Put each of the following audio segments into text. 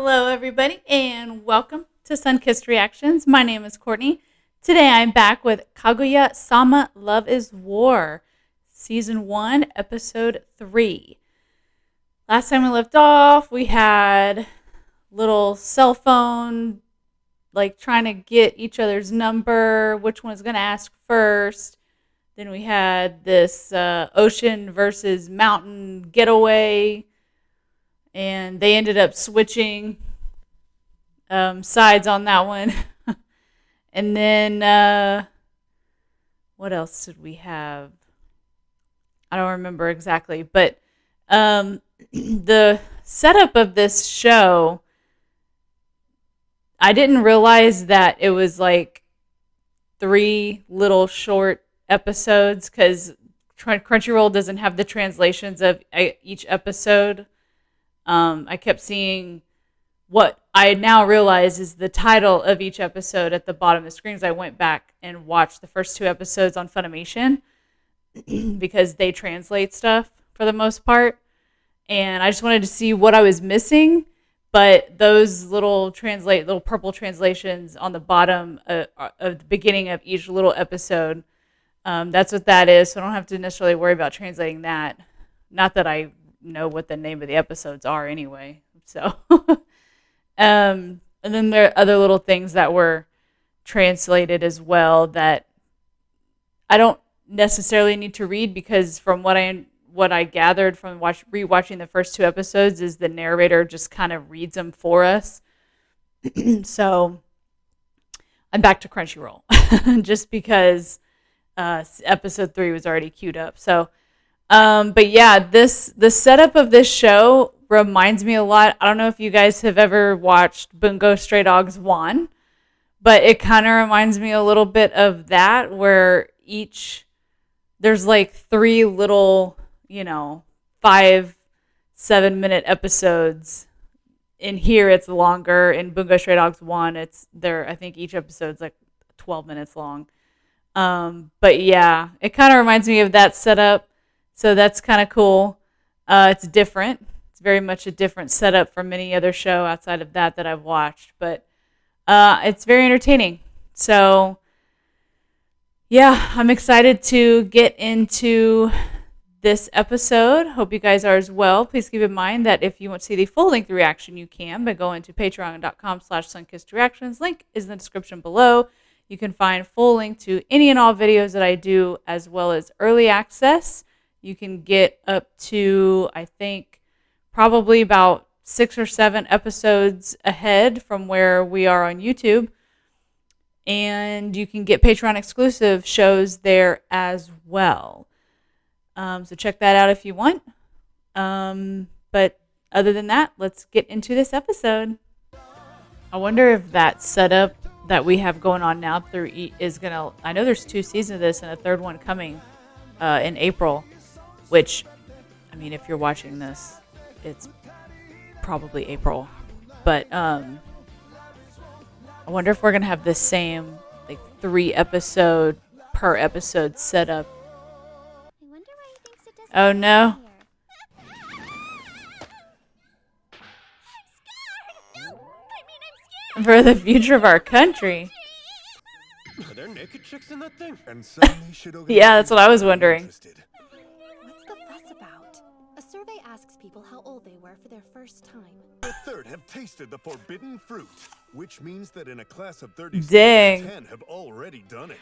Hello, everybody, and welcome to Sunkissed Reactions. My name is Courtney. Today I'm back with Kaguya-Sama Love is War, Season 1, Episode 3. Last time we left off, we had little cell phone, like trying to get each other's number, which one's going to ask first. Then we had this ocean versus mountain getaway, and they ended up switching sides on that one. And then, what else did we have? I don't remember exactly, but the setup of this show, I didn't realize that it was like 3 little short episodes, because Crunchyroll doesn't have the translations of each episode. I kept seeing what I now realize is the title of each episode at the bottom of the screen. I went back and watched the first 2 episodes on Funimation because they translate stuff for the most part. And I just wanted to see what I was missing. But those little purple translations on the bottom of the beginning of each little episode, that's what that is. So I don't have to necessarily worry about translating that. Not that I know what the name of the episodes are anyway. So, and then there are other little things that were translated as well that I don't necessarily need to read, because from what I gathered from rewatching the first 2 episodes is the narrator just kind of reads them for us. So I'm back to Crunchyroll just because episode 3 was already queued up. So, but yeah, the setup of this show reminds me a lot. I don't know if you guys have ever watched Bungo Stray Dogs 1, but it kind of reminds me a little bit of that, where there's like 3 little, 5-7 minute episodes. In here, it's longer. In Bungo Stray Dogs 1, I think each episode's like 12 minutes long. But yeah, it kind of reminds me of that setup. So that's kind of cool. It's different. It's very much a different setup from any other show outside of that I've watched. But it's very entertaining. So yeah, I'm excited to get into this episode. Hope you guys are as well. Please keep in mind that if you want to see the full-length reaction, you can by going to patreon.com/sunkissedreactions. Link is in the description below. You can find full link to any and all videos that I do, as well as early access. You can get up to, I think, probably about 6 or 7 episodes ahead from where we are on YouTube. And you can get Patreon exclusive shows there as well. So check that out if you want. But other than that, let's get into this episode. I wonder if that setup that we have going on now is gonna. I know there's 2 seasons of this and a 3rd one coming in April. Which, I mean, if you're watching this, it's probably April. But I wonder if we're gonna have the same like 3 episode per episode setup. I wonder why he thinks it doesn't. Oh no! I'm For the future of our country. Are there naked chicks in that thing? Yeah, that's what I was wondering. What's the fuss about? A survey asks people how old they were for their first time. A third have tasted the forbidden fruit, which means that in a class of 30, Dang. 10 have already done it.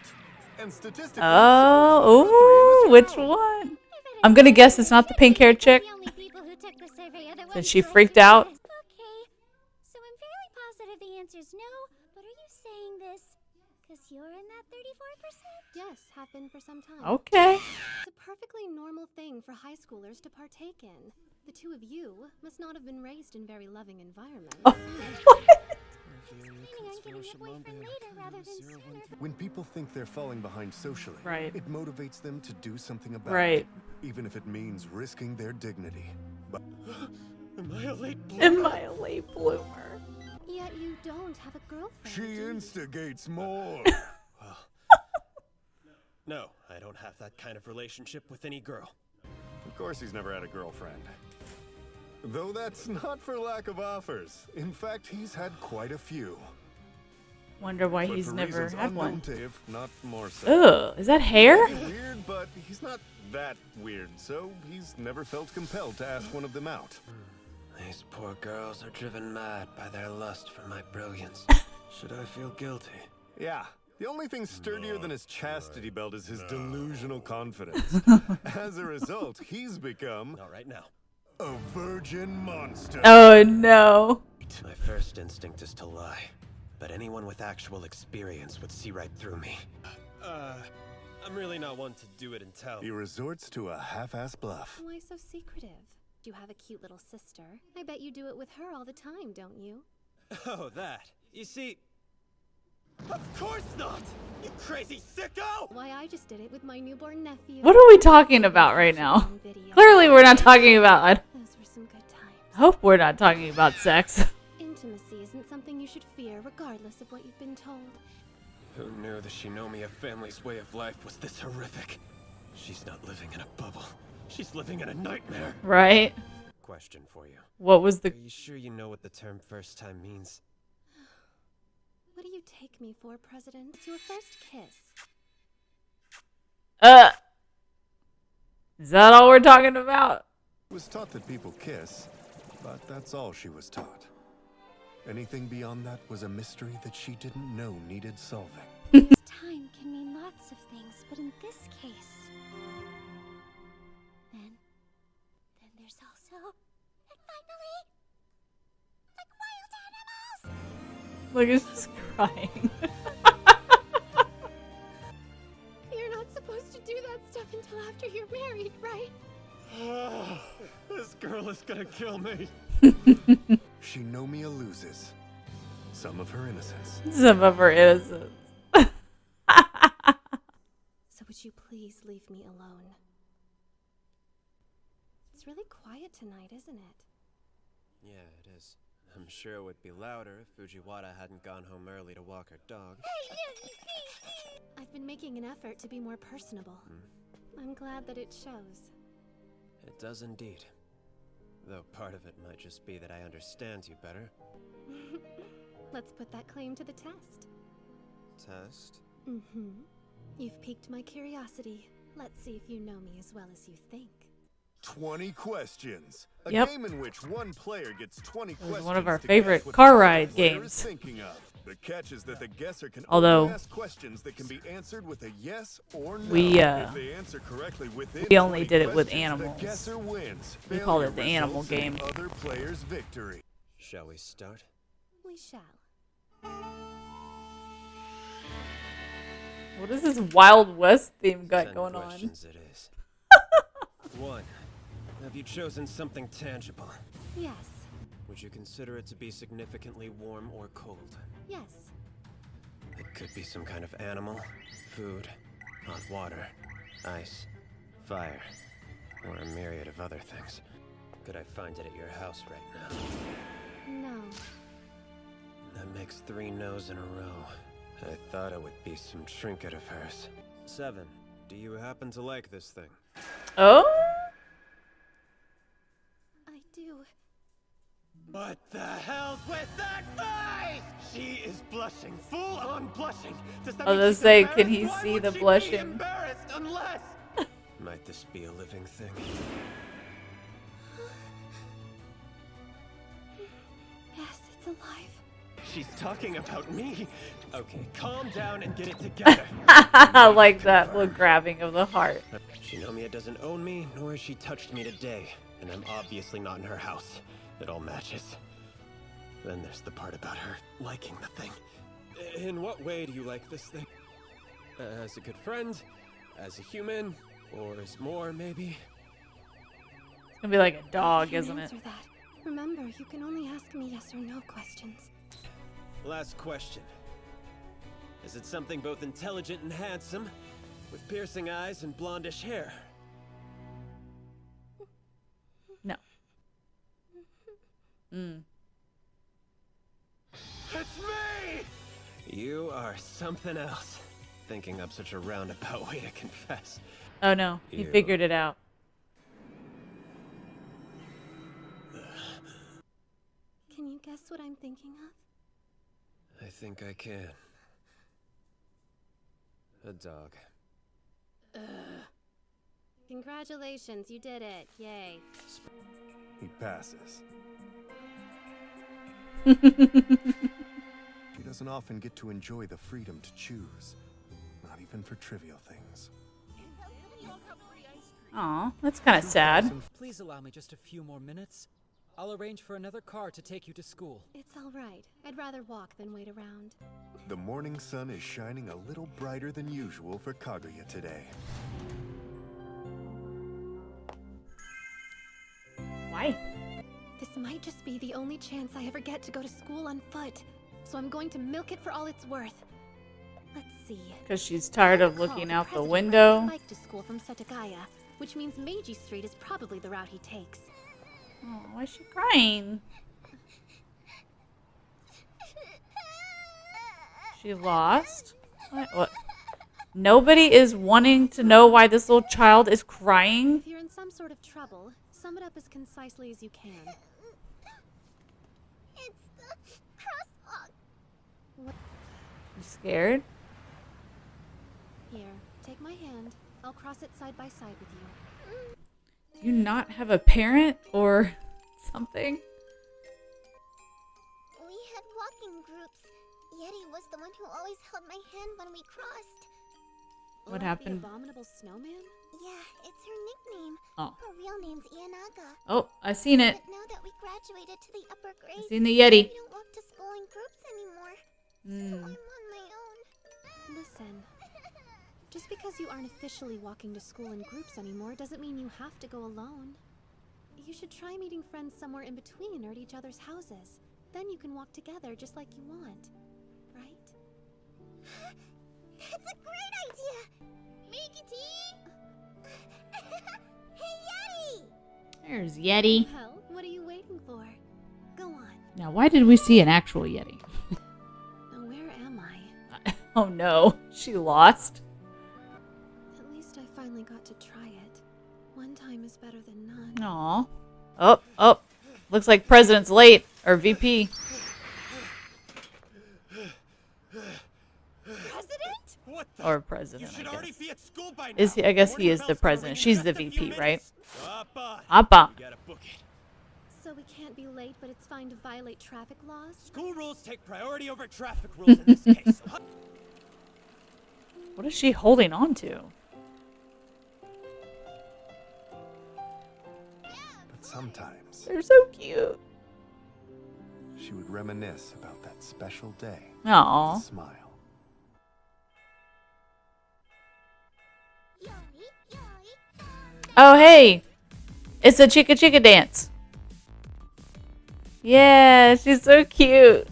And statistically, Oh, ooh, which one? I'm gonna guess it's not the pink-haired chick. Did she freaked out? Okay, so I'm fairly positive the answer's no, but are you saying this because you're in that 34%? Yes, have been for some time. Okay. It's a perfectly normal thing for high schoolers to partake in. The 2 of you must not have been raised in very loving environments. Oh, Planning on getting your boyfriend later rather than sooner. when people think they're falling behind socially, Right. it motivates them to do something about Right. it, even if it means risking their dignity. But Am I a late bloomer? Am I a late bloomer? Yet you don't have a girlfriend. she do you? instigates more. No, I don't have that kind of relationship with any girl. Of course he's never had a girlfriend. Though that's not for lack of offers. In fact, he's had quite a few. Wonder why But he's for never reasons had unknown one. to, if not more so. Ugh, is that hair? He's weird, but he's not that weird, so he's never felt compelled to ask one of them out. These poor girls are driven mad by their lust for my brilliance. Should I feel guilty? Yeah. The only thing sturdier than his chastity belt is his delusional confidence. As a result, he's become Not right now. a virgin monster. Oh no. My first instinct is to lie, but anyone with actual experience would see right through me. I'm really not one to do it and tell. He resorts to a half-ass bluff. Why so secretive? You have a cute little sister. I bet you do it with her all the time, don't you? Oh, that. You see... Of course not! You crazy sicko! Why, I just did it with my newborn nephew. What are we talking about right now? Clearly we're not talking about... I Those were some good times. hope we're not talking about sex. Intimacy isn't something you should fear, regardless of what you've been told. Who knew the Shinomiya family's way of life was this horrific? She's not living in a bubble. She's living in a nightmare. Right? Question for you. What was Are the... you sure you know what the term first time means? What do you take me for, President? It's your first kiss. Is that all we're talking about? Was taught that people kiss, but that's all she was taught. Anything beyond that was a mystery that she didn't know needed solving. This time can mean lots of things, but in this case... Then there's also... And finally... Like wild animals! Look, it's just crying. You're not supposed to do that stuff until after you're married, right? This girl is gonna kill me. Shinomiya loses some of her innocence. Some of her innocence. So would you please leave me alone? It's really quiet tonight, isn't it? Yeah, it is. I'm sure it would be louder if Fujiwara hadn't gone home early to walk her dog. I've been making an effort to be more personable. I'm glad that it shows. It does indeed. Though part of it might just be that I understand you better. Let's put that claim to the test. Test? Mm-hmm. You've piqued my curiosity. Let's see if you know me as well as you think. 20 questions. A Yep. game in which one player gets 20 It questions. was one of our to favorite guess what car the other ride player games. is thinking of. The catch is that the guesser can Although, only ask questions that can be answered with a yes or no. we, If they answer correctly within we only 20 did it with questions, animals. The guesser wins. We called it Failure the animal results in game. the other player's victory. Shall we start? We shall. What is this Wild West theme got 10 going on? questions it is. 1. Have you chosen something tangible? Yes. Would you consider it to be significantly warm or cold? Yes. It could be some kind of animal, food, hot water, ice, fire, or a myriad of other things. Could I find it at your house right now? No. That makes 3 no's in a row. I thought it would be some trinket of hers. 7. Do you happen to like this thing? Oh? I do. What the hell's with that face? She is blushing, full on blushing. Does that I was mean gonna she's say, can he embarrassed? Why see would the she be blushing? embarrassed unless... Might this be a living thing? Yes, it's alive. She's talking about me. Okay, calm down and get it together. I like that little grabbing of the heart. Shinomiya doesn't own me, nor has she touched me today. And I'm obviously not in her house. It all matches. Then there's the part about her liking the thing. In what way do you like this thing? As a good friend? As a human? Or as more, maybe? It's gonna be like a I dog, can't isn't it? answer that. Remember, you can only ask me yes or no questions. Last question. Is it something both intelligent and handsome? With piercing eyes and blondish hair? No. Mm. It's me! You are something else. Thinking up such a roundabout way to confess. Oh no, he You. figured it out. guess what I'm thinking of? I think I can. A dog. Congratulations, you did it. Yay. He passes. She doesn't often get to enjoy the freedom to choose, not even for trivial things. Aw, that's kind of sad. Please allow me just a few more minutes. I'll arrange for another car to take you to school. It's all right. I'd rather walk than wait around. The morning sun is shining a little brighter than usual for Kaguya today. Why? This might just be the only chance I ever get to go to school on foot, so I'm going to milk it for all it's worth. Let's see. Because she's tired of Recall looking out the president window. rides his bike to school from Setagaya, which means Meiji Street is probably the route he takes. Oh, why is she crying? She lost? What? Nobody is wanting to know why this little child is crying? If you're in some sort of trouble, sum it up as concisely as you can. It's the crosswalk. You scared? Here, take my hand. I'll cross it side by side with you. Do you not have a parent or something? We had walking groups. Yeti was the one who always held my hand when we crossed. What Like happened? The abominable snowman? Yeah, it's her nickname. Oh. Her real name's Ianaga. Oh, I seen it. But now that we graduated to the upper I grades, seen the Yeti. we don't walk to school in groups anymore. So Mm. I'm on my own. Listen, just because you aren't officially walking to school in groups anymore doesn't mean you have to go alone. You should try meeting friends somewhere in between or at each other's houses. Then you can walk together just like you want. Right? That's a great idea! Mikiti! Hey, Yeti! There's Yeti. Well, what are you waiting for? Go on. Now, why did we see an actual Yeti? Now, where am I? Oh no, she lost. At least I finally got to try it. One time is better than none. Aw. Oh. Looks like President's late. Or VP. President? What the? Or President, You should I already guess. be at school by now. Is he? I guess Warning he is bell's the gonna president. ring in She's just the a few VP, right? minutes. Hop on. Hoppa. You gotta book it. So we can't be late, but it's fine to violate traffic laws? School rules take priority over traffic rules in this case. So What is she holding on to? But sometimes They're so cute. she would reminisce about that special day. Aw. And smile. Oh, hey. It's a Chicka Chicka dance. Yeah, she's so cute.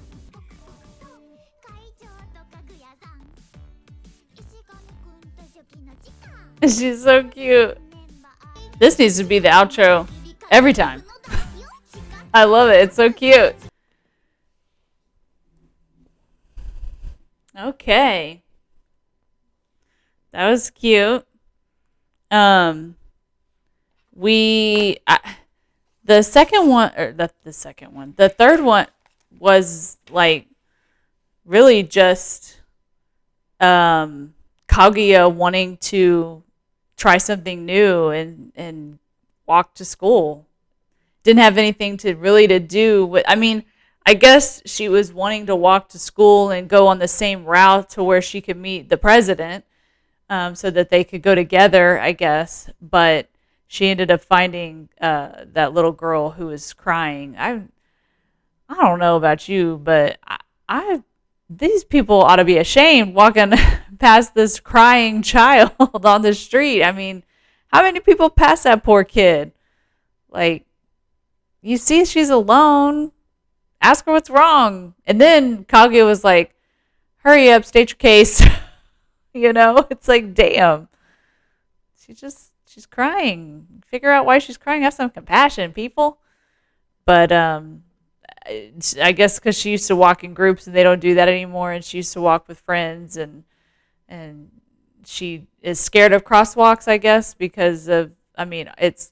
She's so cute. This needs to be the outro every time. I love it. It's so cute. Okay. That was cute. The second one, or the second one, the third one was like really just Kaguya wanting to try something new and walk to school. Didn't have anything to do with, I mean, I guess she was wanting to walk to school and go on the same route to where she could meet the president, so that they could go together, I guess. But she ended up finding that little girl who was crying. I don't know about you, but I these people ought to be ashamed walking past this crying child on the street. I mean, how many people pass that poor kid? Like, you see she's alone. Ask her what's wrong. And then Kaguya was like, hurry up, state your case. It's like, damn. She's crying. Figure out why she's crying. Have some compassion, people. But I guess because she used to walk in groups and they don't do that anymore, and she used to walk with friends, and she is scared of crosswalks, I guess, because of, I mean, it's,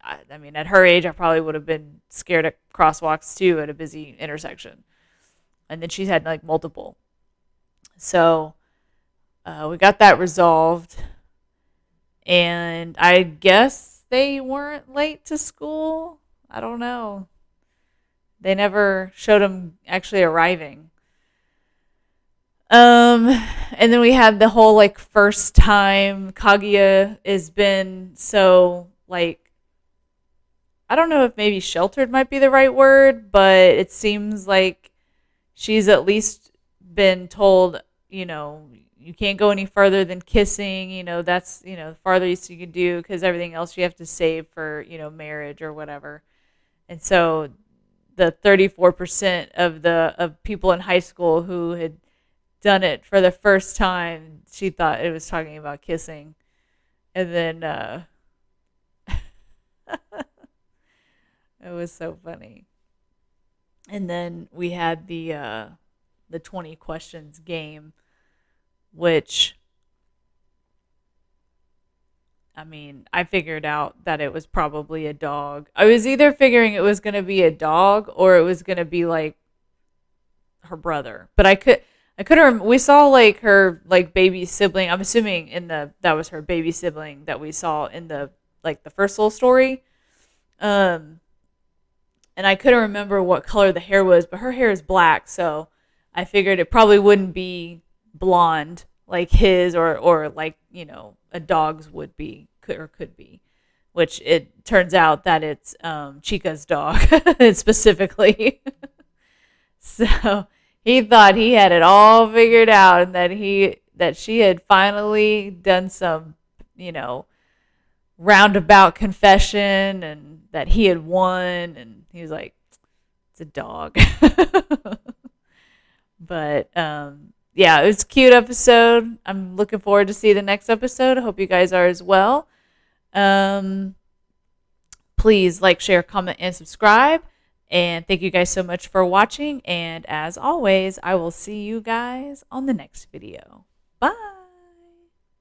I mean, at her age, I probably would have been scared at crosswalks too at a busy intersection. And then she's had like multiple. So we got that resolved. And I guess they weren't late to school. I don't know. They never showed them actually arriving. And then we had the whole like first time Kaguya has been so like, I don't know if maybe sheltered might be the right word, but it seems like she's at least been told, you can't go any further than kissing, that's, the farthest you can do because everything else you have to save for, marriage or whatever. And so the 34% of people in high school who had done it for the first time, she thought it was talking about kissing. And then it was so funny. And then we had the 20 questions game, which, I mean, I figured out that it was probably a dog. I was either figuring it was going to be a dog or it was going to be like her brother. But I couldn't. We saw like her like baby sibling. I'm assuming that was her baby sibling that we saw in the first little story. And I couldn't remember what color the hair was, but her hair is black, so I figured it probably wouldn't be blonde like his or like, a dog's would be or could be, which it turns out that it's Chica's dog specifically. So he thought he had it all figured out and that she had finally done some, roundabout confession and that he had won, and he was like, it's a dog. But yeah, it was a cute episode. I'm looking forward to see the next episode. I hope you guys are as well. Please like, share, comment, and subscribe. And thank you guys so much for watching. And as always, I will see you guys on the next video. Bye.